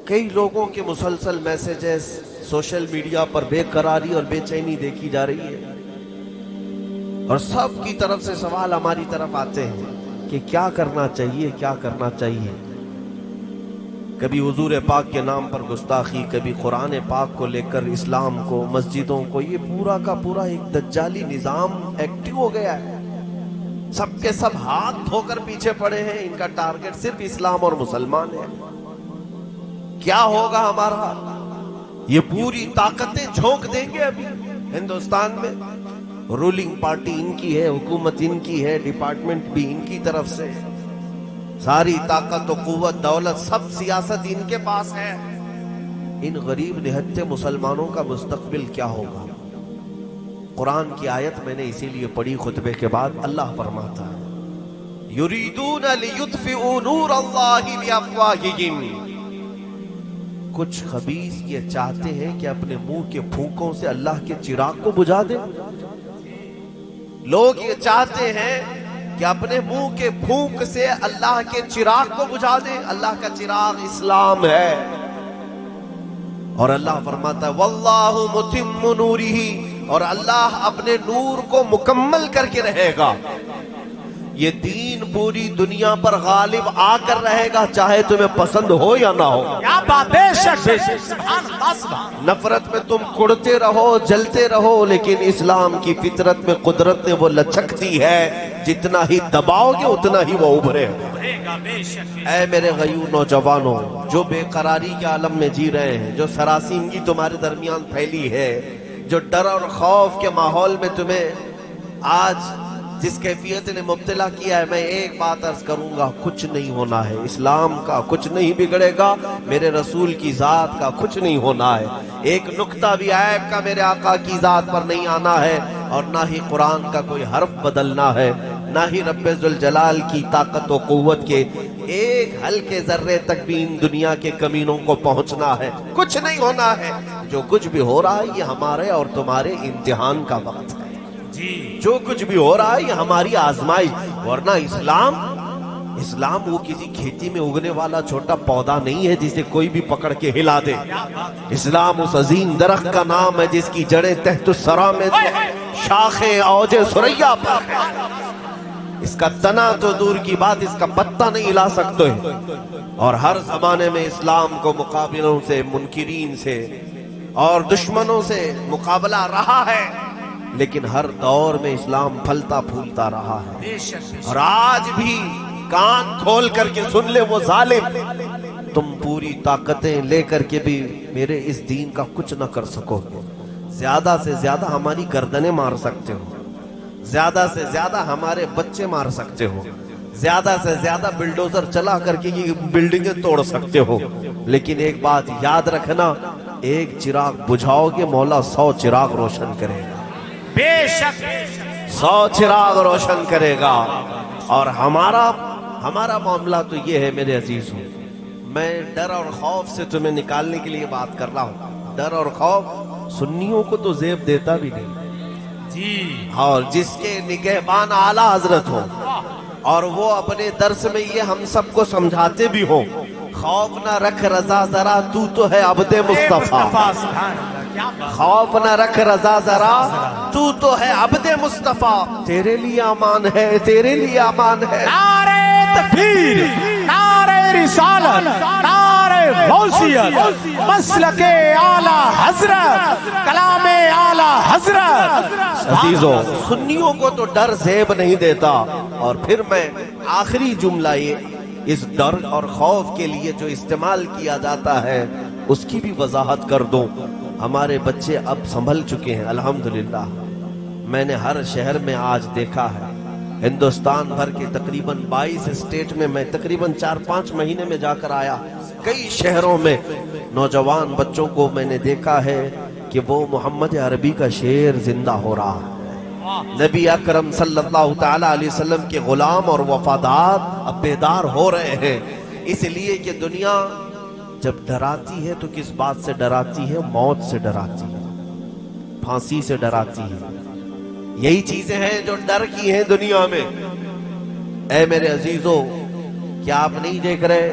کئی لوگوں کے مسلسل میسیجز سوشل میڈیا پر بے قراری اور بے چینی دیکھی جا رہی ہے، اور سب کی طرف سے سوال ہماری طرف آتے ہیں کہ کیا کرنا چاہیے، کیا کرنا چاہیے۔ کبھی حضور پاک کے نام پر گستاخی، کبھی قرآن پاک کو لے کر اسلام کو، مسجدوں کو، یہ پورا کا پورا ایک دجالی نظام ایکٹیو ہو گیا ہے۔ سب کے سب ہاتھ دھو کر پیچھے پڑے ہیں، ان کا ٹارگٹ صرف اسلام اور مسلمان ہے۔ کیا ہوگا ہمارا؟ یہ پوری طاقتیں جھونک دیں گے ابھی ہندوستان میں۔ رولنگ پارٹی ان کی ہے، حکومت ان کی ہے، ڈپارٹمنٹ بھی ان کی طرف سے، ساری طاقت و قوت، دولت، سب سیاست ان کے پاس ہے۔ ان غریب نہتے مسلمانوں کا مستقبل کیا ہوگا؟ قرآن کی آیت میں نے اسی لیے پڑھی خطبے کے بعد۔ اللہ فرماتا ہے یریدون لیطفئوا نور اللہ بافواہہم، کچھ خبیث یہ چاہتے ہیں کہ اپنے منہ کے پھونکوں سے اللہ کے چراغ کو بجھا دیں۔ لوگ یہ چاہتے ہیں کہ اپنے منہ کے پھونک سے اللہ کے چراغ کو بجھا دیں۔ اللہ کا چراغ اسلام ہے، اور اللہ فرماتا ہے واللہ متم نورہ، اور اللہ اپنے نور کو مکمل کر کے رہے گا۔ یہ دین پوری دنیا پر غالب آ کر رہے گا، چاہے تمہیں پسند ہو یا نہ ہو۔ کیا بات، بے شک بے شک، سبحان اللہ سبحان۔ نفرت میں تم کڑتے رہو، جلتے رہو، لیکن اسلام کی فطرت میں قدرت نے وہ لچکتی ہے، جتنا ہی دباؤ گے اتنا ہی وہ ابھرے گا۔ اے میرے غیور نوجوانوں، جو بے قراری کے عالم میں جی رہے ہیں، جو سراسیمگی تمہارے درمیان پھیلی ہے، جو ڈر اور خوف کے ماحول میں تمہیں آج جس کیفیت نے مبتلا کیا ہے، میں ایک بات عرض کروں گا، کچھ نہیں ہونا ہے۔ اسلام کا کچھ نہیں بگڑے گا، میرے رسول کی ذات کا کچھ نہیں ہونا ہے۔ ایک نقطہ بھی عیب کا میرے آقا کی ذات پر نہیں آنا ہے، اور نہ ہی قرآن کا کوئی حرف بدلنا ہے، نہ ہی رب ذوالجلال کی طاقت و قوت کے ایک ہلکے ذرے تک بھی ان دنیا کے کمینوں کو پہنچنا ہے۔ کچھ نہیں ہونا ہے۔ جو کچھ بھی ہو رہا ہے یہ ہمارے اور تمہارے امتحان کا وقت ہے۔ جو کچھ بھی ہو رہا ہے یہ ہماری آزمائش، ورنہ اسلام وہ کسی کھیتی میں اگنے والا چھوٹا پودا نہیں ہے جسے کوئی بھی پکڑ کے ہلا دے۔ اسلام اس عظیم درخت کا نام ہے جس کی جڑیں تحت الثری میں، شاخیں اوج ثریا پر ہے۔ اس کا تنا تو دور کی بات، اس کا پتا نہیں ہلا سکتے، اور ہر زمانے میں اسلام کو مقابلوں سے، منکرین سے اور دشمنوں سے مقابلہ رہا ہے، لیکن ہر دور میں اسلام پھلتا پھولتا رہا ہے۔ اور آج بھی کان کھول کر کے سن لے وہ ظالم، تم پوری طاقتیں لے کر کے بھی میرے اس دین کا کچھ نہ کر سکو گے۔ زیادہ سے زیادہ ہماری گردنیں مار سکتے ہو، زیادہ سے زیادہ ہمارے بچے مار سکتے ہو، زیادہ سے زیادہ بلڈوزر چلا کر کے یہ بلڈنگیں توڑ سکتے ہو، لیکن ایک بات یاد رکھنا، ایک چراغ بجھاؤ گے مولا 100 چراغ روشن کرے گا، بے شک 100 چراغ روشن کرے گا۔ اور ہمارا معاملہ تو یہ ہے میرے عزیزوں، میں ڈر اور خوف سے تمہیں نکالنے کے لیے بات کر رہا ہوں۔ ڈر اور خوف سنیوں کو تو زیب دیتا بھی نہیں، اور جس کے نگہبان اعلیٰ حضرت ہو، اور وہ اپنے درس میں یہ ہم سب کو سمجھاتے بھی ہوں، خوف نہ رکھ رضا ذرا، تو ہے عبد مصطفیٰ۔ خوف نہ رکھ رضا ذرا، تو ہے عبد مصطفیٰ، تیرے لیے امان ہے، تیرے لیے امان ہے۔ نعرہ تکبیر، نعرہ رسالت، نعرہ غوثیت، مسلک اعلی حضرت، کلام اعلی حضرت۔ عزیزوں، سنیوں کو تو ڈر زیب نہیں دیتا۔ اور پھر میں آخری جملہ یہ اس ڈر اور خوف کے لیے جو استعمال کیا جاتا ہے اس کی بھی وضاحت کر دوں۔ ہمارے بچے اب سنبھل چکے ہیں الحمدللہ۔ میں نے ہر شہر میں آج دیکھا ہے، ہندوستان بھر کے تقریباً 22 اسٹیٹ میں میں تقریباً 4-5 مہینے میں جا کر آیا۔ کئی شہروں میں نوجوان بچوں کو میں نے دیکھا ہے کہ وہ محمد عربی کا شعر زندہ ہو رہا ہے۔ نبی اکرم صلی اللہ تعالی علیہ وسلم کے غلام اور وفادار اب بیدار ہو رہے ہیں، اس لیے کہ دنیا جب ڈراتی ہے تو کس بات سے ڈراتی ہے؟ موت سے ڈراتی ہے، پھانسی سے ڈراتی ہے۔ یہی چیزیں ہیں جو ڈر کی ہیں دنیا میں۔ اے میرے عزیزوں، کیا آپ نہیں دیکھ رہے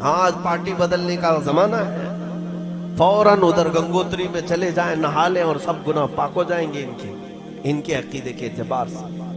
ہاں آج پارٹی بدلنے کا زمانہ ہے، فوراً ادھر گنگوتری میں چلے جائیں، نہا لیں اور سب گناہ پاک ہو جائیں گے ان کے عقیدے کے اعتبار سے۔